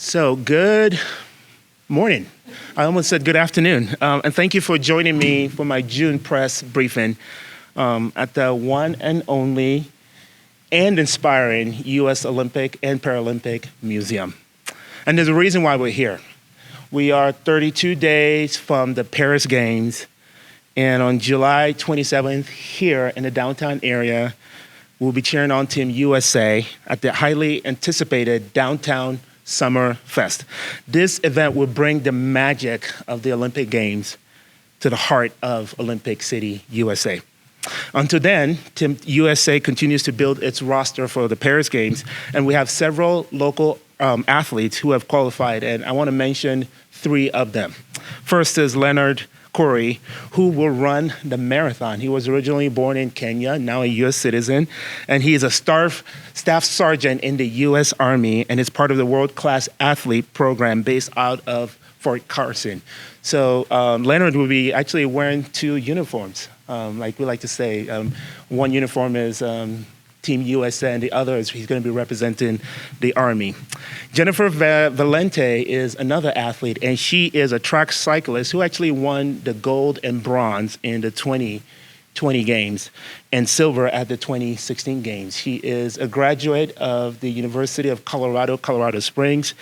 So, good morning. I almost said good afternoon. And thank you for joining me for my June press briefing at the one and only and inspiring U.S. Olympic and Paralympic Museum. And there's a reason why we're here. We are 32 days from the Paris Games, and on July 27th, here in the downtown area, we'll be cheering on Team USA at the highly anticipated Downtown Summer Fest. This event will bring the magic of the Olympic Games to the heart of Olympic City, USA. Until then, Team USA continues to build its roster for the Paris Games, and we have several local athletes who have qualified, and I want to mention three of them. First is Leonard Corey, who will run the marathon. He was originally born in Kenya, now a U.S. citizen, and he is a staff sergeant in the U.S. Army and is part of the world-class athlete program based out of Fort Carson. So Leonard will be actually wearing two uniforms. Like we like to say, one uniform is Team USA, and the other is he's going to be representing the Army. Jennifer Valente is another athlete, and she is a track cyclist who actually won the gold and bronze in the 2020 Games and silver at the 2016 Games. She is a graduate of the University of Colorado Springs,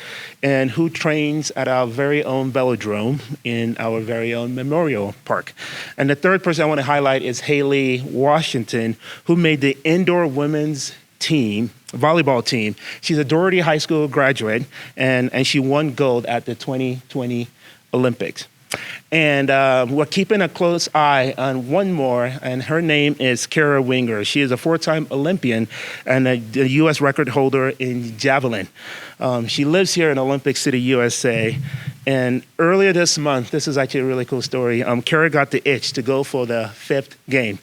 and who trains at our very own velodrome in our very own Memorial Park. And the third person I want to highlight is Haley Washington, who made the indoor women's volleyball team. She's a Doherty High School graduate, and she won gold at the 2020 Olympics. And we're keeping a close eye on one more, and her name is Kara Winger. She is a four-time Olympian and a U.S. record holder in javelin. She lives here in Olympic City, USA. And earlier this month, this is actually a really cool story, Kara got the itch to go for the fifth game.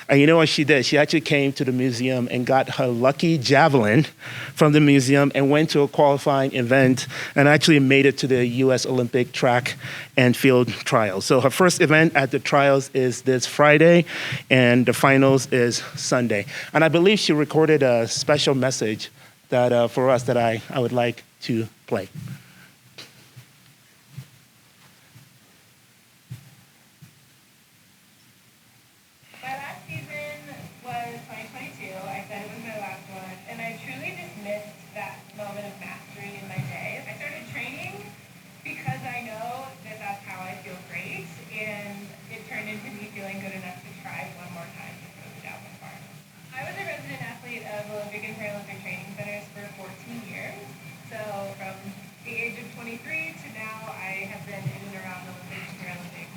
And you know what she did? She actually came to the museum and got her lucky javelin from the museum and went to a qualifying event and actually made it to the U.S. Olympic track and field trials. So her first event at the trials is this Friday, and the finals is Sunday. And I believe she recorded a special message that for us that I would like to play. Olympic and Paralympic training centers for 14 years. So from the age of 23 to now, I have been in and around the Olympics and Paralympics.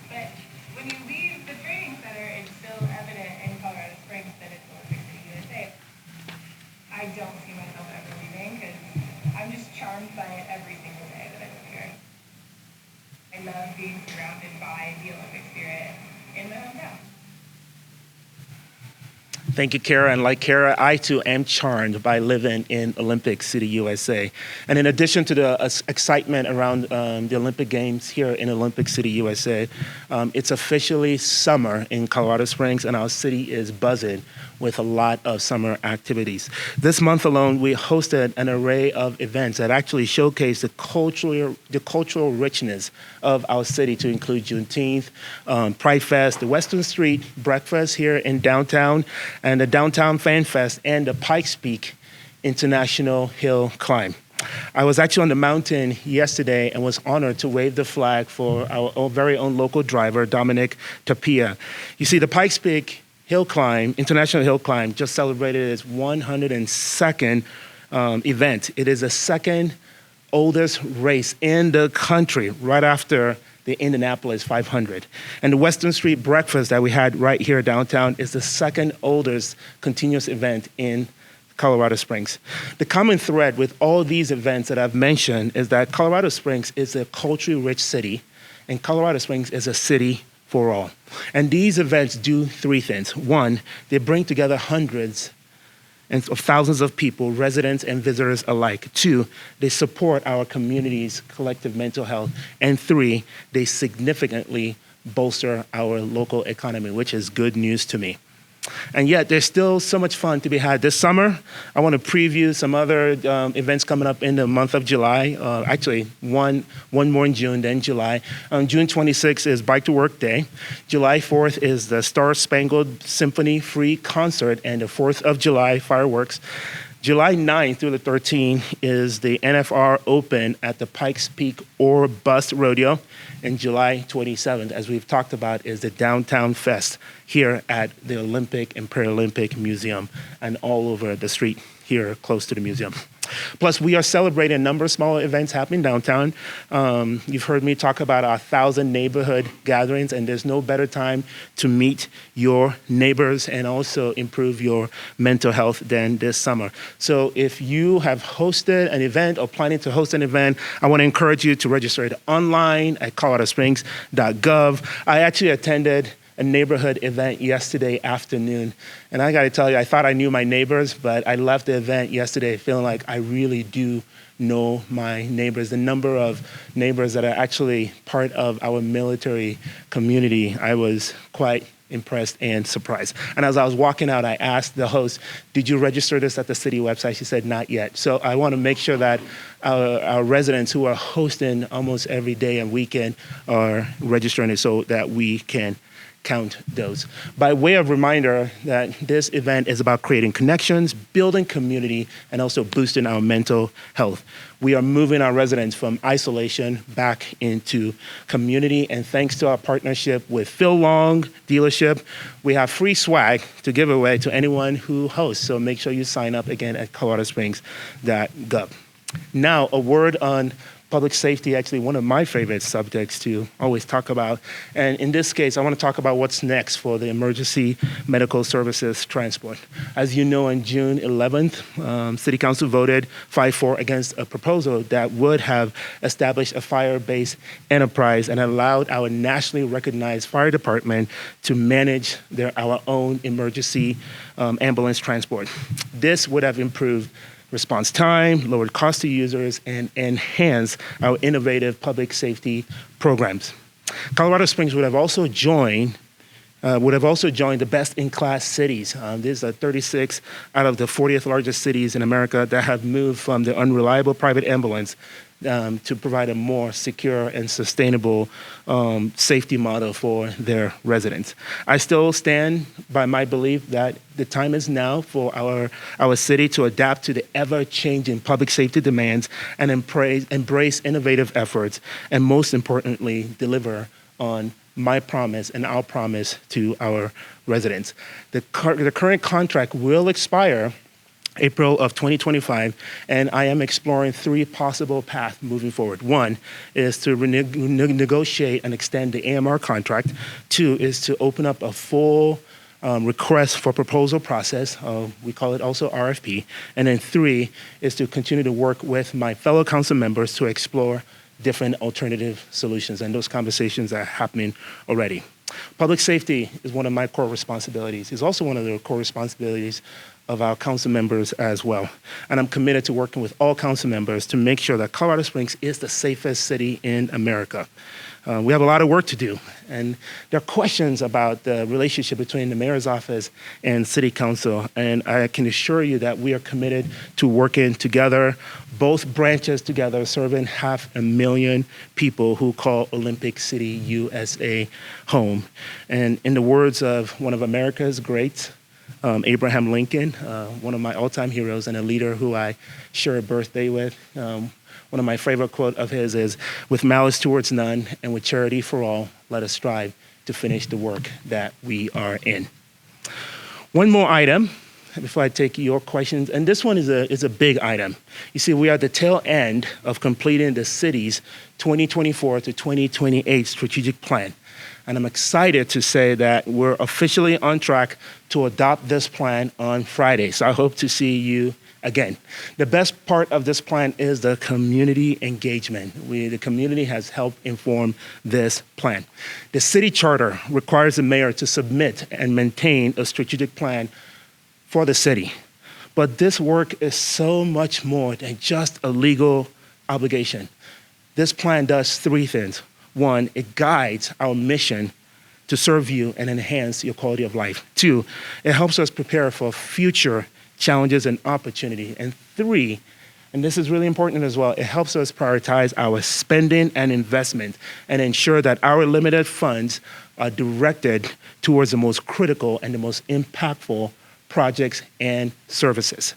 But when you leave the training center, it's still evident in Colorado Springs that it's Olympic City, USA. I don't see myself ever leaving because I'm just charmed by it every single day that I live here. I love being surrounded by the Olympic spirit in my hometown. Thank you, Kara. And like Kara, I too am charmed by living in Olympic City, USA. And in addition to the excitement around the Olympic Games here in Olympic City, USA, it's officially summer in Colorado Springs, and our city is buzzing with a lot of summer activities. This month alone, we hosted an array of events that actually showcase the cultural richness of our city, to include Juneteenth, Pride Fest, the Western Street Breakfast here in downtown, and the Downtown Fan Fest, and the Pikes Peak International Hill Climb. I was actually on the mountain yesterday and was honored to wave the flag for our very own local driver, Dominic Tapia. You see, the Pikes Peak Hill Climb, International Hill Climb, just celebrated its 102nd event. It is the second oldest race in the country, right after the Indianapolis 500. And the Western Street Breakfast that we had right here downtown is the second oldest continuous event in Colorado Springs. The common thread with all these events that I've mentioned is that Colorado Springs is a culturally rich city, and Colorado Springs is a city for all. And these events do three things. One, they bring together hundreds of thousands of people, residents and visitors alike. Two, they support our community's collective mental health. And three, they significantly bolster our local economy, which is good news to me. And yet, there's still so much fun to be had this summer. I want to preview some other events coming up in the month of July. Actually, one more in June, then July. June 26th is Bike to Work Day. July 4th is the Star Spangled Symphony free concert and the 4th of July fireworks. July 9th through the 13th is the NFR Open at the Pikes Peak or Bust Rodeo. And July 27th, as we've talked about, is the Downtown Fest here at the Olympic and Paralympic Museum and all over the street here close to the museum. Plus, we are celebrating a number of small events happening downtown. You've heard me talk about our 1,000 neighborhood gatherings, and there's no better time to meet your neighbors and also improve your mental health than this summer. So if you have hosted an event or planning to host an event, I want to encourage you to register it online at coloradosprings.gov. I actually attended a neighborhood event yesterday afternoon. And I got to tell you, I thought I knew my neighbors, but I left the event yesterday feeling like I really do know my neighbors. The number of neighbors that are actually part of our military community, I was quite impressed and surprised. And as I was walking out, I asked the host, did you register this at the city website? She said, not yet. So I want to make sure that our residents who are hosting almost every day and weekend are registering it so that we can count those. By way of reminder that this event is about creating connections, building community, and also boosting our mental health. We are moving our residents from isolation back into community, and thanks to our partnership with Phil Long Dealership, we have free swag to give away to anyone who hosts. So make sure you sign up again at coloradosprings.gov. Now, a word on public safety, actually one of my favorite subjects to always talk about. And in this case, I want to talk about what's next for the emergency medical services transport. As you know, on June 11th, City Council voted 5-4 against a proposal that would have established a fire-based enterprise and allowed our nationally recognized fire department to manage our own emergency ambulance transport. This would have improved response time, lowered cost to users, and enhance our innovative public safety programs. Colorado Springs would have also joined the best-in-class cities. These are 36 out of the 40th largest cities in America that have moved from the unreliable private ambulance to provide a more secure and sustainable safety model for their residents. I still stand by my belief that the time is now for our city to adapt to the ever-changing public safety demands and embrace innovative efforts, and most importantly, deliver on my promise and our promise to our residents. The current contract will expire April of 2025, and I am exploring 3 possible paths moving forward. 1 is to negotiate and extend the AMR contract. 2 is to open up a full request for proposal process. We call it also RFP. And then 3 is to continue to work with my fellow council members to explore different alternative solutions, and those conversations are happening already. Public safety is one of my core responsibilities. It's also one of the core responsibilities of our council members as well. And I'm committed to working with all council members to make sure that Colorado Springs is the safest city in America. We have a lot of work to do, and there are questions about the relationship between the mayor's office and city council, and I can assure you that we are committed to working together, both branches together, serving 500,000 people who call Olympic City, USA home. And in the words of one of America's greats, Abraham Lincoln, one of my all-time heroes and a leader who I share a birthday with, one of my favorite quotes of his is, "With malice towards none and with charity for all, let us strive to finish the work that we are in." One more item before I take your questions, and this one is a big item. You see, we are at the tail end of completing the city's 2024 to 2028 strategic plan. And I'm excited to say that we're officially on track to adopt this plan on Friday. So I hope to see you again. The best part of this plan is the community engagement. The community has helped inform this plan. The city charter requires the mayor to submit and maintain a strategic plan for the city. But this work is so much more than just a legal obligation. This plan does 3 things. 1, it guides our mission to serve you and enhance your quality of life. 2, it helps us prepare for future challenges and opportunity. And 3, and this is really important as well, it helps us prioritize our spending and investment and ensure that our limited funds are directed towards the most critical and the most impactful projects and services.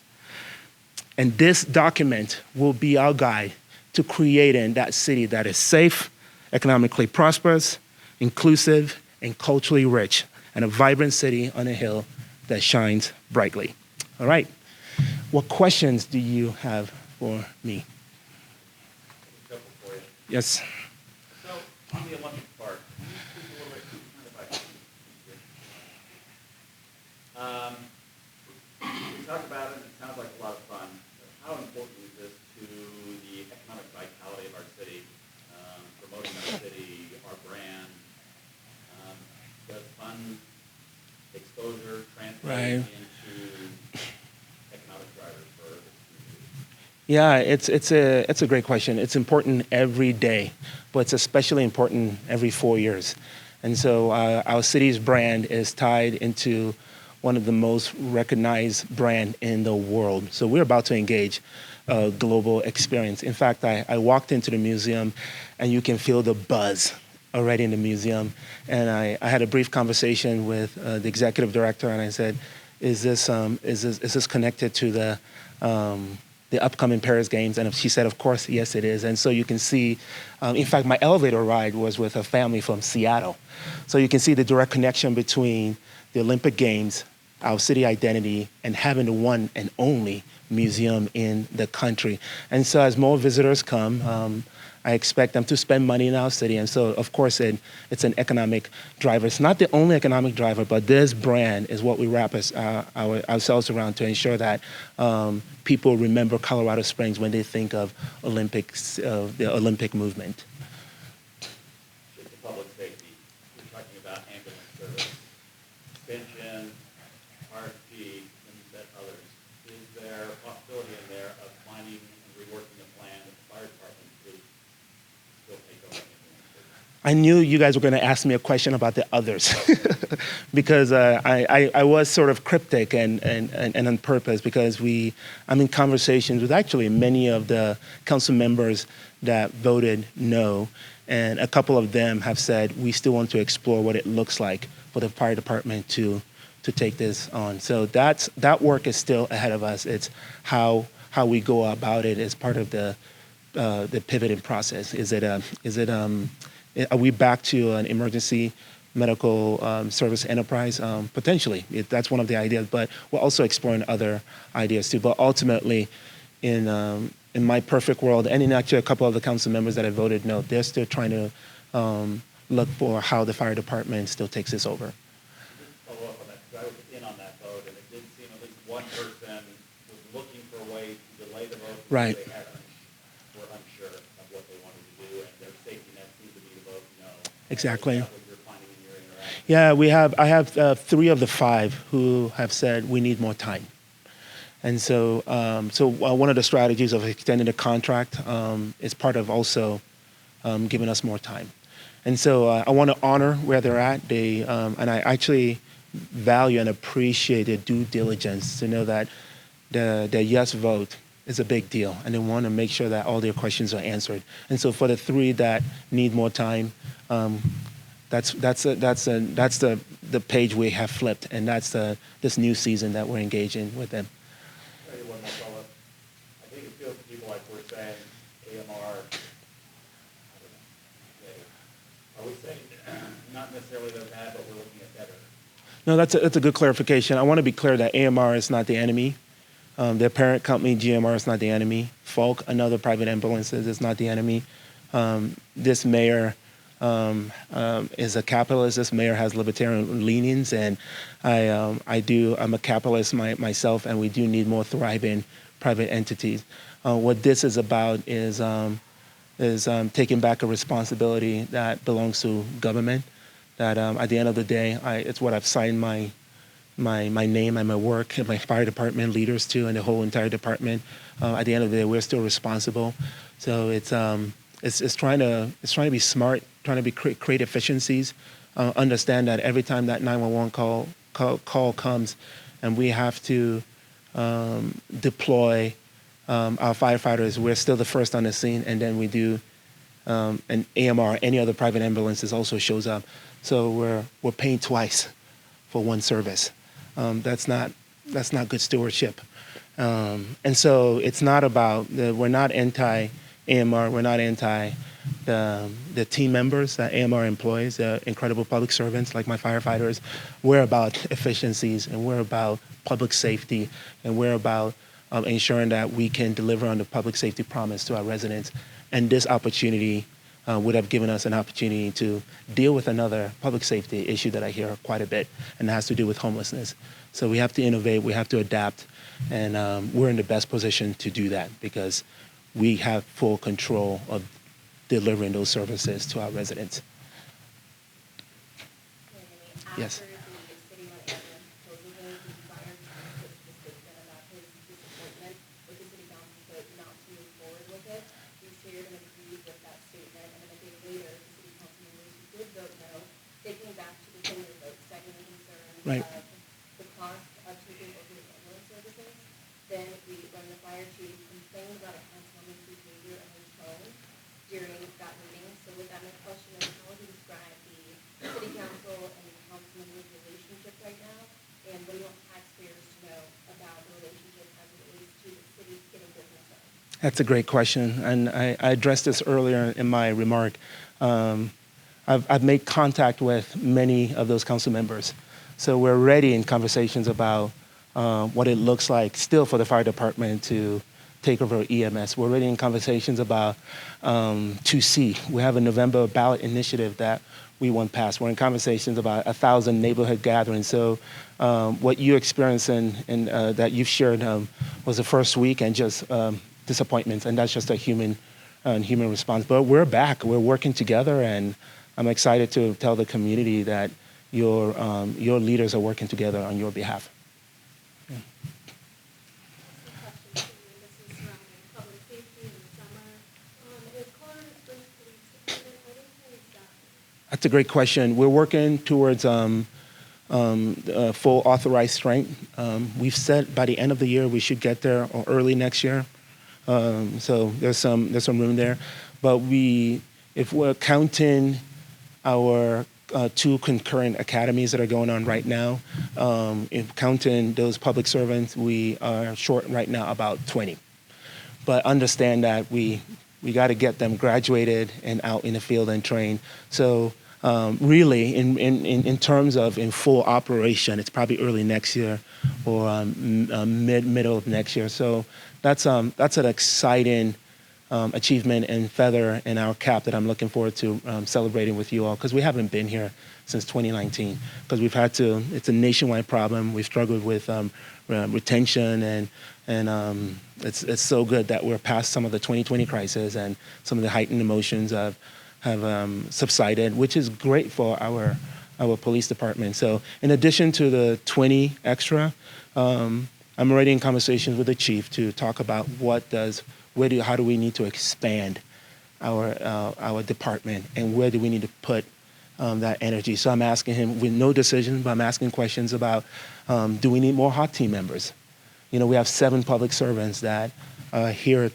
And this document will be our guide to creating that city that is safe, economically prosperous, inclusive, and culturally rich, and a vibrant city on a hill that shines brightly. All right. What questions do you have for me? A couple for you. Yes. So, on the Olympic part, can you speak a little bit we talk about it, and it sounds like a lot of fun. But how important is this to the economic vitality of our city, promoting our city, our brand? Does fun exposure translate into economic drivers for the community? Yeah, it's a great question. It's important every day, but it's especially important every 4 years. And so our city's brand is tied into one of the most recognized brand in the world. So we're about to engage a global experience. In fact, I walked into the museum and you can feel the buzz already in the museum. And I had a brief conversation with the executive director and I said, is this connected to the upcoming Paris Games? And she said, of course, yes, it is. And so you can see, in fact, my elevator ride was with a family from Seattle. So you can see the direct connection between the Olympic Games, our city identity, and having the one and only museum in the country. And so as more visitors come, I expect them to spend money in our city. And so, of course, it's an economic driver. It's not the only economic driver, but this brand is what we wrap ourselves around to ensure that people remember Colorado Springs when they think of Olympics, the Olympic movement. Shift to public safety. We're talking about ambulance service, extension, RFP, and you said others. Is there a possibility in there of finding and reworking a plan that the fire department could still take over ambulance service? I knew you guys were going to ask me a question about the others because I was sort of cryptic and on purpose because I'm in conversations with actually many of the council members that voted no, and a couple of them have said we still want to explore what it looks like for the fire department to take this on. So that work is still ahead of us. It's how we go about it as part of the pivoting process. Are we back to an emergency medical service enterprise? Potentially, that's one of the ideas, but we're also exploring other ideas too. But ultimately, in my perfect world, and in actually a couple of the council members that have voted no, they're still trying to look for how the fire department still takes this over. Follow up on that, because I was in on that vote, and it did seem at least one person was looking for a way to delay the vote because Right. they were unsure of what they wanted to do, and their safety net seemed to be to vote no. Exactly. Is that what you're finding in your interaction? Yeah, I have 3 of the 5 who have said we need more time. And so, one of the strategies of extending the contract is part of also giving us more time. And so I want to honor where they're at. And I actually value and appreciate their due diligence to know that the yes vote is a big deal, and they want to make sure that all their questions are answered. And so for the 3 that need more time, that's the page we have flipped, and that's this new season that we're engaging with them. Tell you one more follow-up. I think it feels to people like we're saying AMR, are we saying not necessarily they're bad, but we're looking at better? No, that's a good clarification. I want to be clear that AMR is not the enemy. Their parent company, GMR, is not the enemy. Falk, another private ambulances, is not the enemy. This mayor is a capitalist. This mayor has libertarian leanings, and I'm a capitalist myself, and we do need more thriving private entities. What this is about is taking back a responsibility that belongs to government. That at the end of the day, it's what I've signed my name and my work and my fire department leaders to, and the whole entire department. At the end of the day, we're still responsible. So it's trying to be smart, trying to create efficiencies, understand that every time that 911 call comes, and we have to deploy our firefighters, we're still the first on the scene, and then we do an AMR, any other private ambulances also shows up. So we're paying twice for one service. That's not good stewardship. And so it's not about we're not anti-AMR, we're not anti the team members that AMR employs, incredible public servants like my firefighters. We're about efficiencies, and we're about public safety, and we're about ensuring that we can deliver on the public safety promise to our residents. And this opportunity would have given us an opportunity to deal with another public safety issue that I hear quite a bit, and it has to do with homelessness. So we have to innovate, we have to adapt, and we're in the best position to do that because we have full control of delivering those services to our residents. Yes. Right. The cost of taking over the ambulance services, then when the fire chief complained about a councilwoman's behavior on his phone during that meeting. So with that, my question is, how would you describe the city council and the councilwoman's relationship right now? And what do you want taxpayers to know about the relationship as it relates to the city getting business done? That's a great question, and I addressed this earlier in my remark. I've made contact with many of those council members. So we're already in conversations about what it looks like still for the fire department to take over EMS. We're already in conversations about 2C. We have a November ballot initiative that we want passed. We're in conversations about 1,000 neighborhood gatherings. So what you experienced and that you've shared was the first week and just disappointments, and that's just a human response. But we're back. We're working together, and I'm excited to tell the community that your leaders are working together on your behalf. Yeah. This is surrounding public safety in the summer. Is Colorado Springs Police Department, are they fully staffed? That's a great question. We're working towards full authorized strength. We've said by the end of the year we should get there, or early next year. So there's some room there. But if we're counting our two concurrent academies that are going on right now, if counting those public servants, we are short right now about 20. But understand that we got to get them graduated and out in the field and trained. So really, in terms of in full operation, it's probably early next year or middle of next year. So that's an exciting achievement and feather in our cap that I'm looking forward to celebrating with you all, because we haven't been here since 2019, because it's a nationwide problem. We've struggled with retention, and it's so good that we're past some of the 2020 crisis, and some of the heightened emotions have subsided, which is great for our police department. So in addition to the 20 extra, I'm already in conversations with the chief to talk about how do we need to expand our department, and where do we need to put that energy. So I'm asking him, with no decision, but I'm asking questions about, do we need more hot team members? We have 7 public servants that are here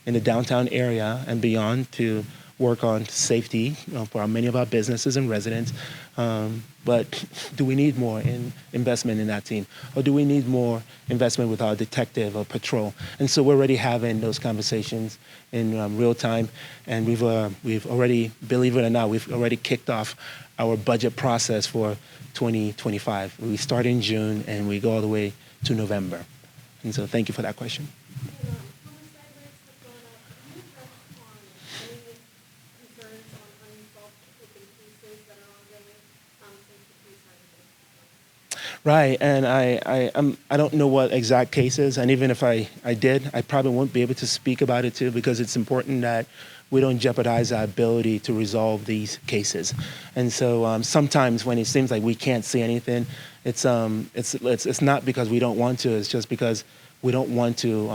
in the downtown area and beyond to work on safety for many of our businesses and residents. But do we need more investment in that team? Or do we need more investment with our detective or patrol? And so we're already having those conversations in real time. And we've already, believe it or not, we've already kicked off our budget process for 2025. We start in June and we go all the way to November. And so thank you for that question. Homicide rates have gone up. Can you touch on any concerns on unsolved open cases that are ongoing since the police have been? Right, and I don't know what exact cases, and even if I did, I probably won't be able to speak about it too, because it's important that we don't jeopardize our ability to resolve these cases. And so sometimes when it seems like we can't see anything, it's not because we don't want to, it's just because we don't want to,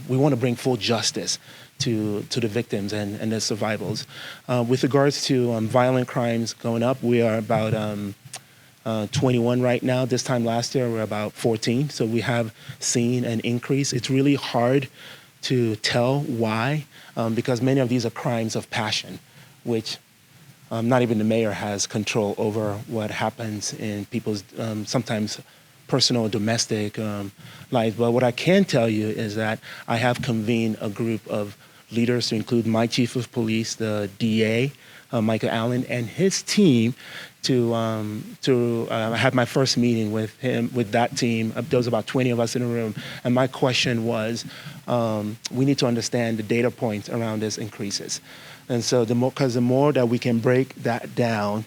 we want to bring full justice to the victims and the survivals. With regards to violent crimes going up, we are about 21 right now. This time last year, we were about 14. So we have seen an increase. It's really hard to tell why, because many of these are crimes of passion, which not even the mayor has control over what happens in people's sometimes personal, domestic life. But what I can tell you is that I have convened a group of leaders to include my chief of police, the DA, Michael Allen, and his team to have my first meeting with him, with that team. There was about 20 of us in the room. And my question was, we need to understand the data points around this increases. And so because the more that we can break that down,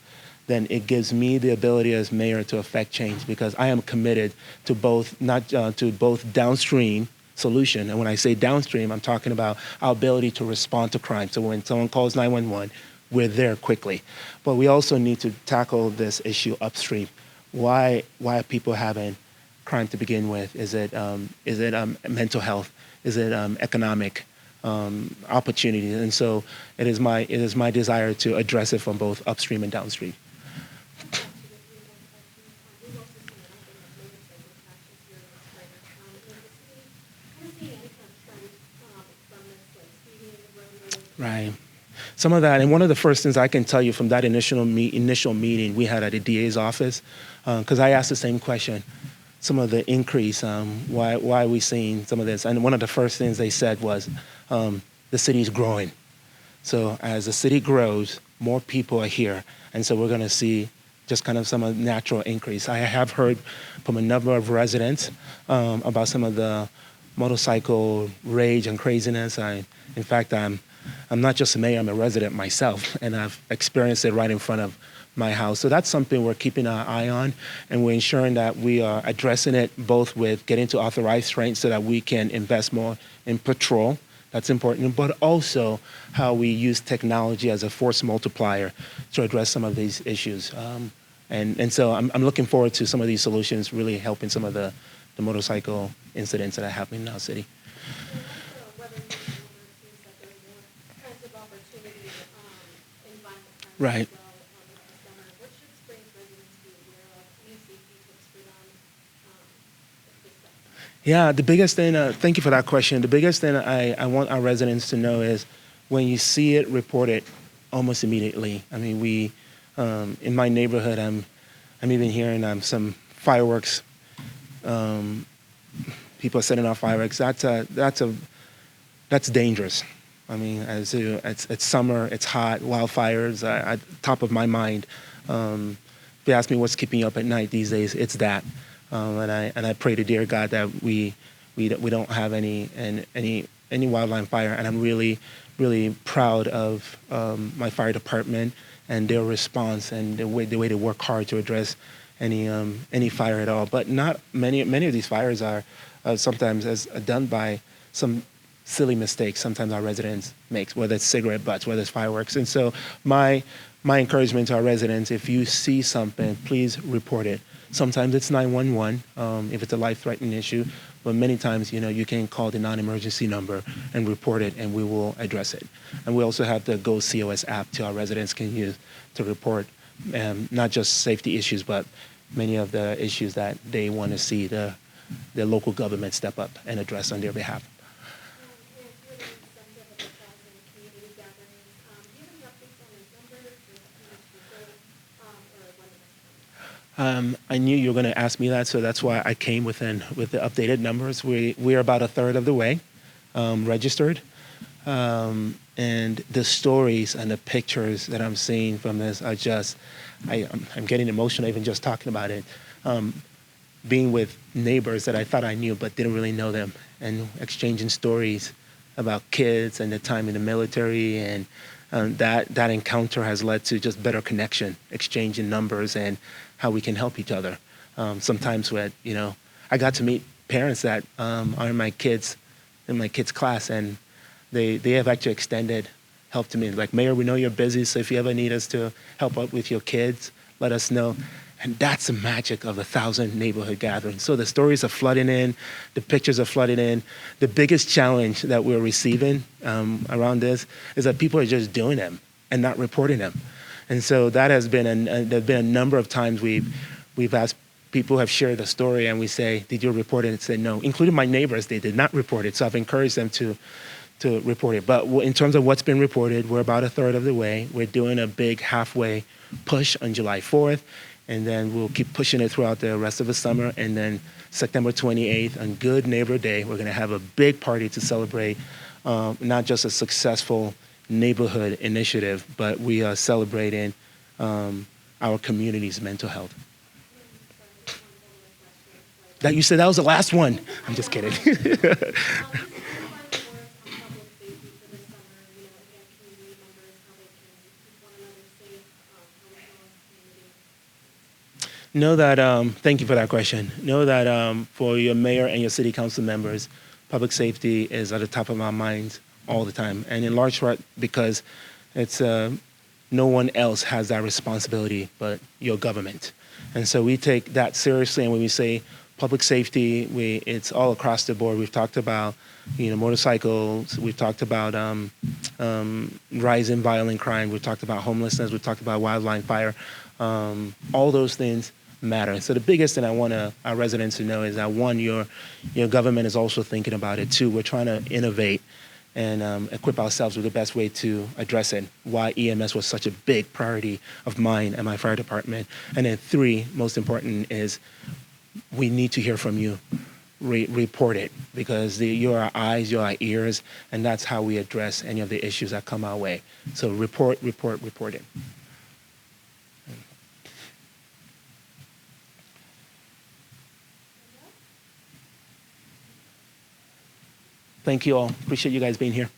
then it gives me the ability as mayor to affect change, because I am committed to both, not to both downstream solution. And when I say downstream, I'm talking about our ability to respond to crime. So when someone calls 911, we're there quickly. But we also need to tackle this issue upstream. Why are people having crime to begin with? Is it mental health? Is it economic opportunity? And so it is my desire to address it from both upstream and downstream. Right. Some of that, and one of the first things I can tell you from that initial meeting we had at the DA's office, because I asked the same question, some of the increase, why are we seeing some of this? And one of the first things they said was, the city's growing. So as the city grows, more people are here, and so we're going to see just kind of some of the natural increase. I have heard from a number of residents about some of the motorcycle rage and craziness. In fact, I'm not just a mayor, I'm a resident myself, and I've experienced it right in front of my house. So that's something we're keeping our eye on, and we're ensuring that we are addressing it both with getting to authorized trains so that we can invest more in patrol. That's important, but also how we use technology as a force multiplier to address some of these issues. And so I'm looking forward to some of these solutions really helping some of the motorcycle incidents that are happening in our city. Right. Yeah, the biggest thing, thank you for that question. The biggest thing I want our residents to know is when you see it, report it almost immediately. I mean, in my neighborhood, I'm even hearing some fireworks. People are setting off fireworks. That's dangerous. I mean, it's summer, it's hot, wildfires are at the top of my mind. If you ask me what's keeping you up at night these days, it's that. And I pray to dear God that we don't have any wildland fire. And I'm really, really proud of my fire department and their response and the way they work hard to address any fire at all. But not many of these fires are sometimes done by some silly mistakes sometimes our residents make, whether it's cigarette butts, whether it's fireworks. And so my encouragement to our residents, if you see something, please report it. Sometimes it's 911 if it's a life-threatening issue, but many times, you can call the non-emergency number and report it, and we will address it. And we also have the Go COS app to our residents can use to report not just safety issues, but many of the issues that they want to see the local government step up and address on their behalf. I knew you were going to ask me that, so that's why I came with the updated numbers. We're about a third of the way registered, and the stories and the pictures that I'm seeing from this are just, I'm getting emotional even just talking about it. Being with neighbors that I thought I knew but didn't really know them, and exchanging stories about kids and the time in the military, and that encounter has led to just better connection, exchanging numbers and how we can help each other. Sometimes I got to meet parents that are in my kids' class, and they have actually extended help to me. Like, Mayor, we know you're busy, so if you ever need us to help out with your kids, let us know. And that's the magic of the 1,000 neighborhood gatherings. So the stories are flooding in, the pictures are flooding in. The biggest challenge that we're receiving around this is that people are just doing them and not reporting them. And so that has been, there's been a number of times we've asked, people have shared the story and we say, did you report it? And say no, including my neighbors, they did not report it. So I've encouraged them to report it. But in terms of what's been reported, we're about a third of the way. We're doing a big halfway push on July 4th. And then we'll keep pushing it throughout the rest of the summer. And then September 28th, on Good Neighbor Day, we're going to have a big party to celebrate not just a successful neighborhood initiative, but we are celebrating our community's mental health. That you said that was the last one. I'm just kidding. Know that, thank you for that question. Know that for your mayor and your city council members, public safety is at the top of our minds all the time. And in large part because it's no one else has that responsibility but your government. And so we take that seriously. And when we say public safety, it's all across the board. We've talked about, motorcycles. We've talked about rising violent crime. We've talked about homelessness. We've talked about wildland fire. All those things matter. So the biggest thing I want our residents to know is that one, your government is also thinking about it. Two, we're trying to innovate and equip ourselves with the best way to address it. Why EMS was such a big priority of mine and my fire department. And then three, most important, is we need to hear from you. Report it, because you're our eyes, you're our ears, and that's how we address any of the issues that come our way. So report it. Thank you all. Appreciate you guys being here.